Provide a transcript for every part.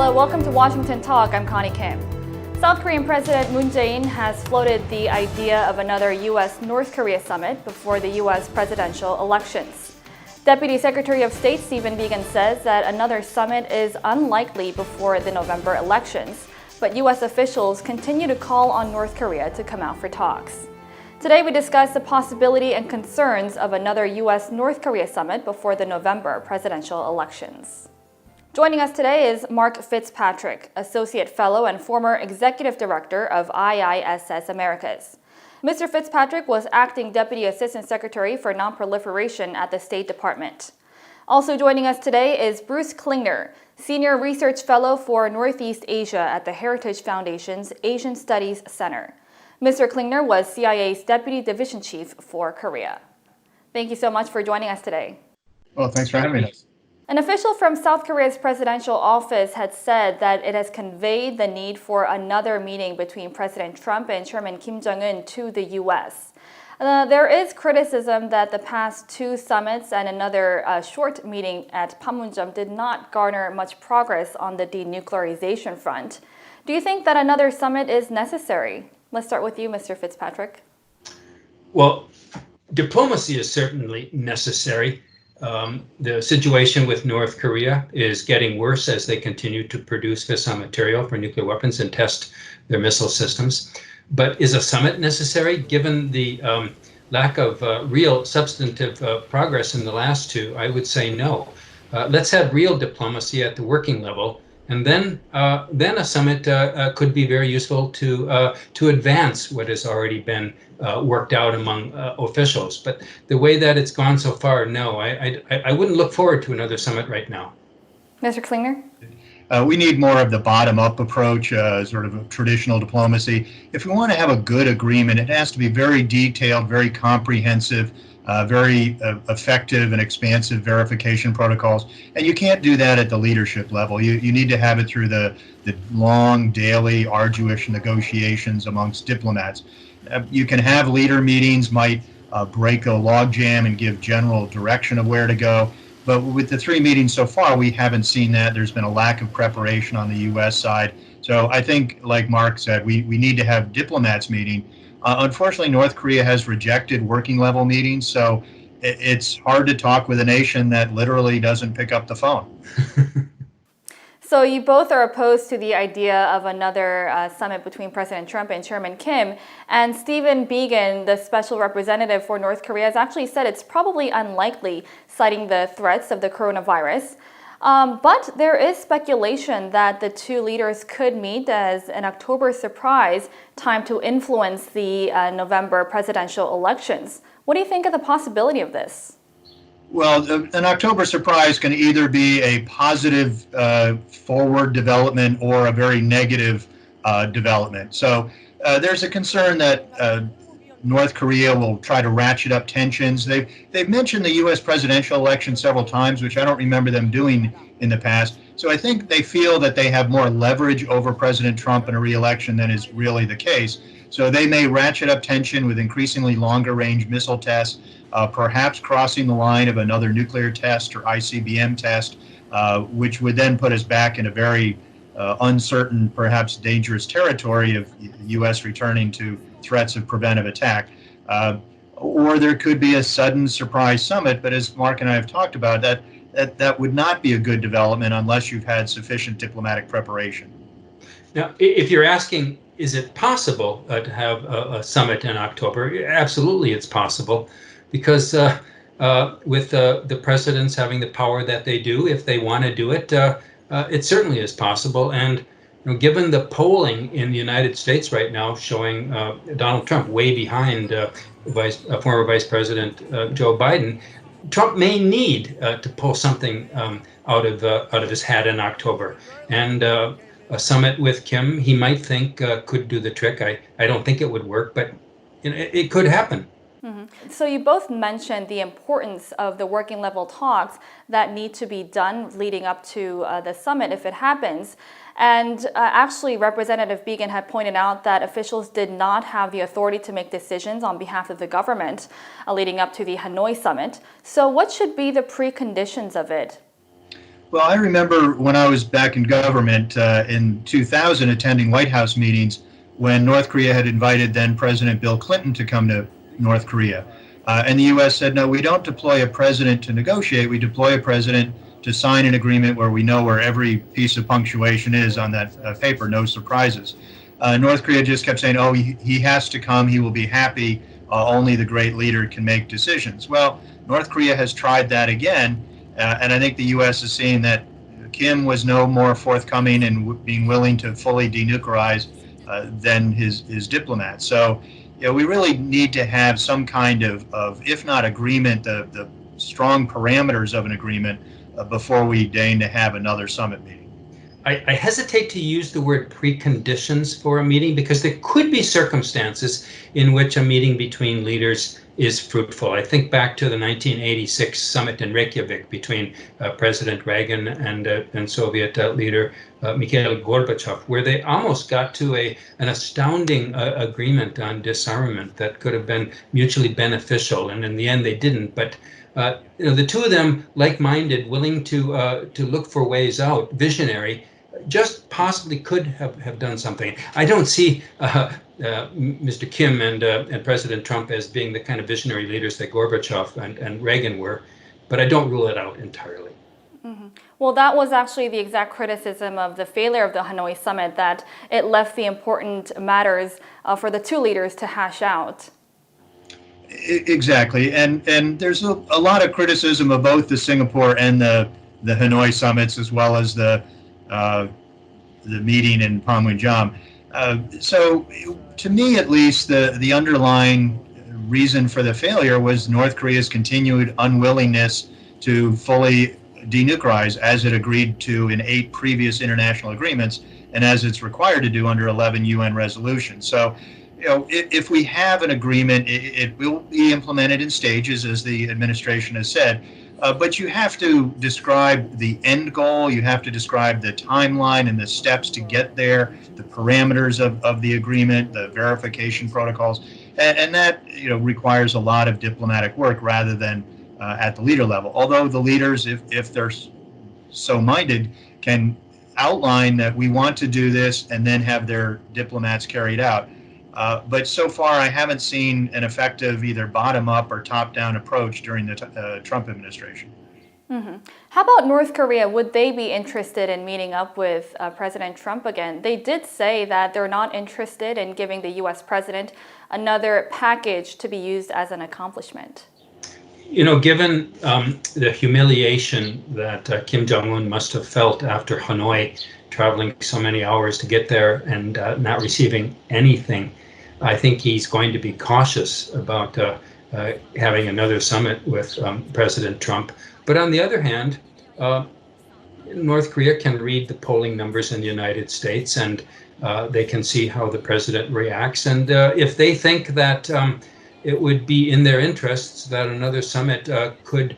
Hello, welcome to Washington Talk. I'm Connie Kim. South Korean President Moon Jae-in has floated the idea of another U.S.-North Korea summit before the U.S. presidential elections. Deputy Secretary of State Stephen Biegun says that another summit is unlikely before the November elections, but U.S. officials continue to call on North Korea to come out for talks. Today we discuss the possibility and concerns of another U.S.-North Korea summit before the November presidential elections. Joining us today is Mark Fitzpatrick, Associate Fellow and former Executive Director of IISS Americas. Mr. Fitzpatrick was Acting Deputy Assistant Secretary for Nonproliferation at the State Department. Also joining us today is Bruce Klingner, Senior Research Fellow for Northeast Asia at the Heritage Foundation's Asian Studies Center. Mr. Klingner was CIA's Deputy Division Chief for Korea. Thank you so much for joining us today. Well, thanks for having us. An official from South Korea's presidential office had said that it has conveyed the need for another meeting between President Trump and Chairman Kim Jong-un to the U.S. There is criticism that the past two summits and another short meeting at Panmunjom did not garner much progress on the denuclearization front. Do you think that another summit is necessary? Let's start with you, Mr. Fitzpatrick. Well, diplomacy is certainly necessary. The situation with North Korea is getting worse as they continue to produce fissile material for nuclear weapons and test their missile systems. But is a summit necessary given the lack of real substantive progress in the last two? I would say no. Let's have real diplomacy at the working level. And then a summit could be very useful to advance what has already been worked out among officials. But the way that it's gone so far, no, I wouldn't look forward to another summit right now. Mr. Klingner? We need more of the bottom-up approach, sort of a traditional diplomacy. If we want to have a good agreement, it has to be very detailed, very comprehensive, very effective and expansive verification protocols. And you can't do that at the leadership level. You need to have it through the long, daily, arduous negotiations amongst diplomats. You can have leader meetings, might break a logjam and give general direction of where to go. But with the three meetings so far, we haven't seen that. There's been a lack of preparation on the U.S. side. So I think, like Mark said, we need to have diplomats meeting. Unfortunately, North Korea has rejected working level meetings, so it's hard to talk with a nation that literally doesn't pick up the phone. So you both are opposed to the idea of another summit between President Trump and Chairman Kim. And Stephen Biegun, the special representative for North Korea, has actually said it's probably unlikely, citing the threats of the coronavirus. But there is speculation that the two leaders could meet as an October surprise, time to influence the November presidential elections. What do you think of the possibility of this? Well, an October surprise can either be a positive forward development or a very negative development. So there's a concern that North Korea will try to ratchet up tensions. They've mentioned the U.S. presidential election several times, which I don't remember them doing in the past. So I think they feel that they have more leverage over President Trump in a re-election than is really the case. So they may ratchet up tension with increasingly longer range missile tests, perhaps crossing the line of another nuclear test or ICBM test, which would then put us back in a very uncertain, perhaps dangerous territory of the U.S. returning to threats of preventive attack. Or there could be a sudden surprise summit, but as Mark and I have talked about, that would not be a good development unless you've had sufficient diplomatic preparation. Now, if you're asking, is it possible to have a summit in October? Absolutely, it's possible, because with the presidents having the power that they do, if they want to do it, it certainly is possible. And given the polling in the United States right now showing Donald Trump way behind former Vice President Joe Biden, Trump may need to pull something out of his hat in October. And a summit with Kim, he might think could do the trick. I don't think it would work, but it could happen. Mm-hmm. So you both mentioned the importance of the working level talks that need to be done leading up to the summit if it happens. And actually, Representative Biegun had pointed out that officials did not have the authority to make decisions on behalf of the government leading up to the Hanoi summit. So what should be the preconditions of it? Well, I remember when I was back in government in 2000 attending White House meetings when North Korea had invited then President Bill Clinton to come to North Korea. And the U.S. said, no, we don't deploy a president to negotiate. We deploy a president to sign an agreement where we know where every piece of punctuation is on that paper, no surprises. North Korea just kept saying, oh, he has to come. He will be happy. Only the great leader can make decisions. Well, North Korea has tried that again. And I think the U.S. is seeing that Kim was no more forthcoming and being willing to fully denuclearize than his diplomats. So, we really need to have some kind of if not agreement, the strong parameters of an agreement before we deign to have another summit meeting. I hesitate to use the word preconditions for a meeting because there could be circumstances in which a meeting between leaders is fruitful. I think back to the 1986 summit in Reykjavik between President Reagan and Soviet leader Mikhail Gorbachev, where they almost got to an astounding agreement on disarmament that could have been mutually beneficial, and in the end they didn't. But the two of them, like-minded, willing to look for ways out, visionary, just possibly could have done something. I don't see Mr. Kim and President Trump as being the kind of visionary leaders that Gorbachev and Reagan were, but I don't rule it out entirely. Mm-hmm. Well, that was actually the exact criticism of the failure of the Hanoi summit, that it left the important matters for the two leaders to hash out. Exactly, and there's a lot of criticism of both the Singapore and the Hanoi summits, as well as the meeting in Panmunjom. So, to me at least, the underlying reason for the failure was North Korea's continued unwillingness to fully denuclearize, as it agreed to in 8 previous international agreements, and as it's required to do under 11 UN resolutions. So, if we have an agreement, it will be implemented in stages, as the administration has said. But you have to describe the end goal. You have to describe the timeline and the steps to get there, the parameters of the agreement, the verification protocols, and that requires a lot of diplomatic work rather than at the leader level. Although the leaders, if they're so minded, can outline that we want to do this and then have their diplomats carry it out. But so far, I haven't seen an effective either bottom-up or top-down approach during the Trump administration. Mm-hmm. How about North Korea? Would they be interested in meeting up with President Trump again? They did say that they're not interested in giving the U.S. president another package to be used as an accomplishment. Given the humiliation that Kim Jong-un must have felt after Hanoi, traveling so many hours to get there and not receiving anything, I think he's going to be cautious about having another summit with President Trump. But on the other hand, North Korea can read the polling numbers in the United States, and they can see how the president reacts. And if they think that it would be in their interests that another summit could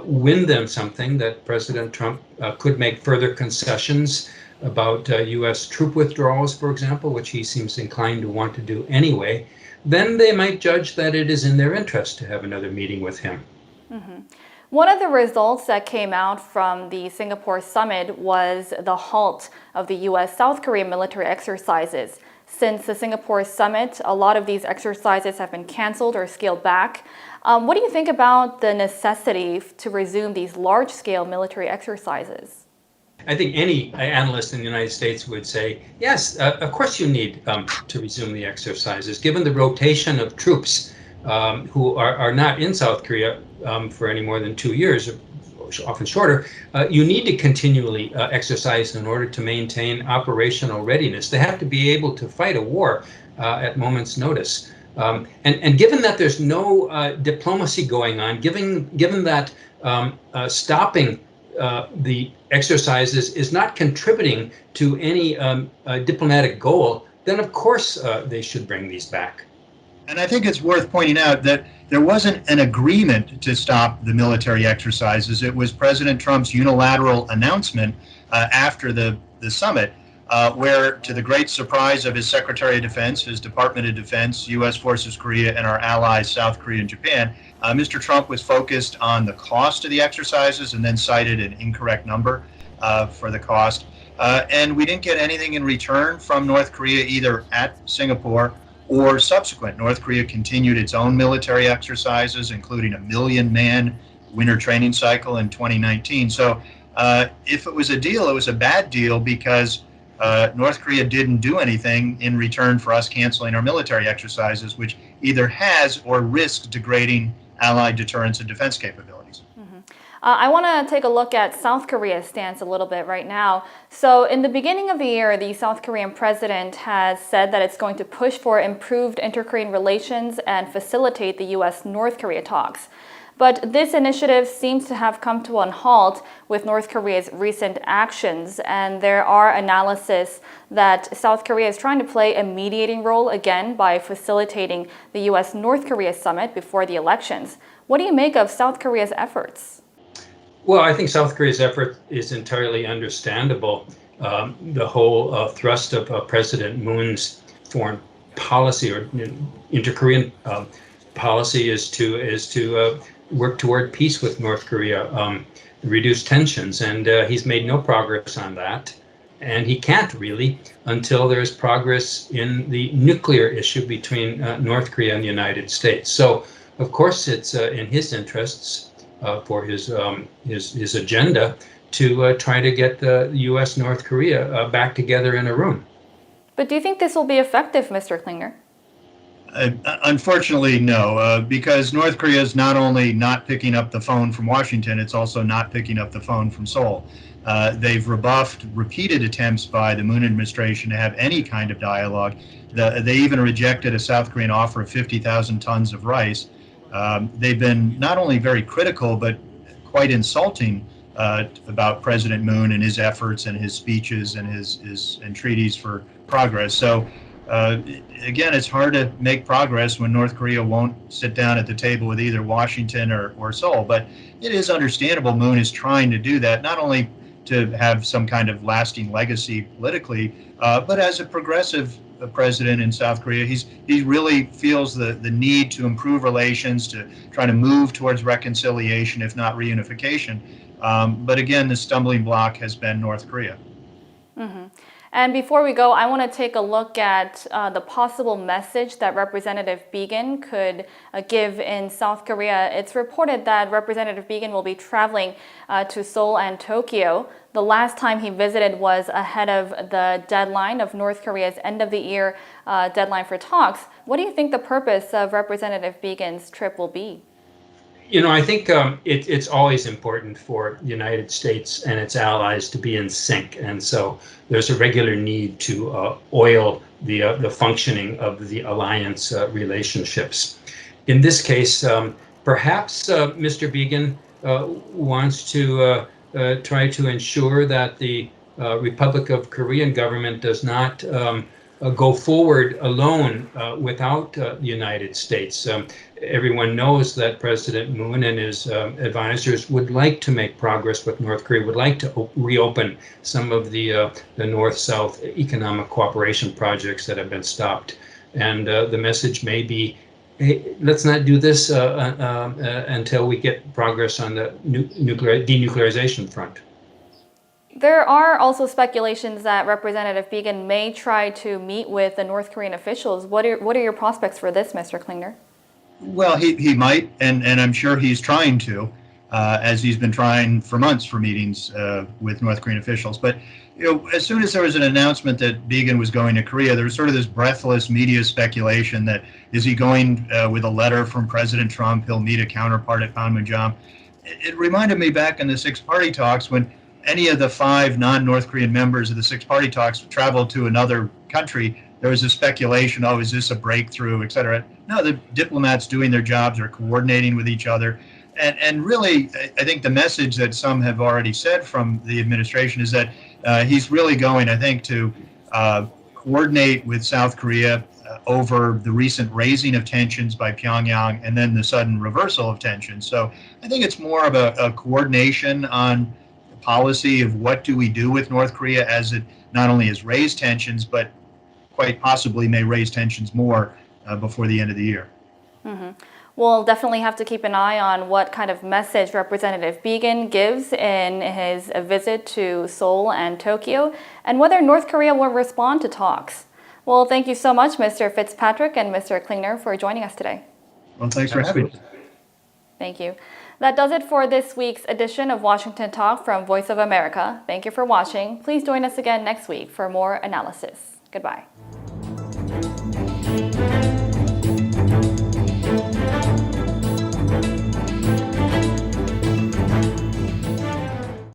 win them something, that President Trump could make further concessions about U.S. troop withdrawals, for example, which he seems inclined to want to do anyway, then they might judge that it is in their interest to have another meeting with him. Mm-hmm. One of the results that came out from the Singapore summit was the halt of the U.S.-South Korea military exercises. Since the Singapore summit, a lot of these exercises have been canceled or scaled back. What do you think about the necessity to resume these large-scale military exercises? I think any analyst in the United States would say, yes, of course you need to resume the exercises. Given the rotation of troops who are not in South Korea for any more than 2 years, or often shorter, you need to continually exercise in order to maintain operational readiness. They have to be able to fight a war at moment's notice. And given that there's no diplomacy going on, given that stopping the exercises is not contributing to any diplomatic goal, then of course they should bring these back. And I think it's worth pointing out that there wasn't an agreement to stop the military exercises. It was President Trump's unilateral announcement after the summit, where, to the great surprise of his Secretary of Defense, his Department of Defense, U.S. Forces Korea, and our allies, South Korea and Japan, Mr. Trump was focused on the cost of the exercises and then cited an incorrect number. for the cost. And we didn't get anything in return from North Korea, either at Singapore or subsequent. North Korea continued its own military exercises, including a 1 million-man winter training cycle in 2019. So if it was a deal, it was a bad deal because North Korea didn't do anything in return for us canceling our military exercises, which either has or risks degrading Allied deterrence and defense capabilities. I want to take a look at South Korea's stance a little bit right now. So in the beginning of the year, the South Korean president has said that it's going to push for improved inter-Korean relations and facilitate the U.S.-North Korea talks. But this initiative seems to have come to a halt with North Korea's recent actions, and there are analysis that South Korea is trying to play a mediating role again by facilitating the U.S.-North Korea summit before the elections. What do you make of South Korea's efforts? Well, I think South Korea's effort is entirely understandable. The whole thrust of President Moon's foreign policy or inter-Korean policy is to work toward peace with North Korea, reduce tensions, and he's made no progress on that. And he can't really until there's progress in the nuclear issue between North Korea and the United States. So, of course, it's in his interests for his agenda to try to get the U.S. North Korea back together in a room. But do you think this will be effective, Mr. Klingner? Unfortunately, no, because North Korea is not only not picking up the phone from Washington, it's also not picking up the phone from Seoul. They've rebuffed repeated attempts by the Moon administration to have any kind of dialogue. They even rejected a South Korean offer of 50,000 tons of rice. They've been not only very critical, but quite insulting about President Moon and his efforts and his speeches and his entreaties for progress. So again, it's hard to make progress when North Korea won't sit down at the table with either Washington or Seoul. But it is understandable Moon is trying to do that, not only to have some kind of lasting legacy politically, but as a progressive president in South Korea, he really feels the need to improve relations, to try to move towards reconciliation, if not reunification. But again, the stumbling block has been North Korea. Mm-hmm. And before we go, I want to take a look at the possible message that Representative Biegun could give in South Korea. It's reported that Representative Biegun will be traveling to Seoul and Tokyo. The last time he visited was ahead of the deadline of North Korea's end of the year deadline for talks. What do you think the purpose of Representative Biegun's trip will be? You know, I think it's always important for the United States and its allies to be in sync. And so there's a regular need to oil the functioning of the alliance relationships. In this case, perhaps Mr. Biegun wants to try to ensure that the Republic of Korean government does not go forward alone without the United States. Everyone knows that President Moon and his advisors would like to make progress with North Korea, would like to reopen some of the North-South economic cooperation projects that have been stopped. And the message may be, hey, let's not do this until we get progress on the denuclearization front. There are also speculations that Representative Biegun may try to meet with the North Korean officials. What are your prospects for this, Mr. Klingner? Well, he might, and I'm sure he's trying to, as he's been trying for months for meetings with North Korean officials. But as soon as there was an announcement that Biegun was going to Korea, there was sort of this breathless media speculation that is he going with a letter from President Trump? He'll meet a counterpart at Panmunjom. It reminded me back in the six-party talks when any of the 5 non-North Korean members of the six-party talks traveled to another country. There was a speculation, oh, is this a breakthrough, et cetera. No, the diplomats doing their jobs are coordinating with each other. And really, I think the message that some have already said from the administration is that he's really going, I think, to coordinate with South Korea over the recent raising of tensions by Pyongyang and then the sudden reversal of tensions. So I think it's more of a coordination on policy of what do we do with North Korea as it not only has raised tensions, but quite possibly may raise tensions more before the end of the year. Mm-hmm. We'll definitely have to keep an eye on what kind of message Representative Biegun gives in his visit to Seoul and Tokyo, and whether North Korea will respond to talks. Well, thank you so much, Mr. Fitzpatrick and Mr. Klingner, for joining us today. Well, thanks for having me. Thank you. That does it for this week's edition of Washington Talk from Voice of America. Thank you for watching. Please join us again next week for more analysis. Goodbye.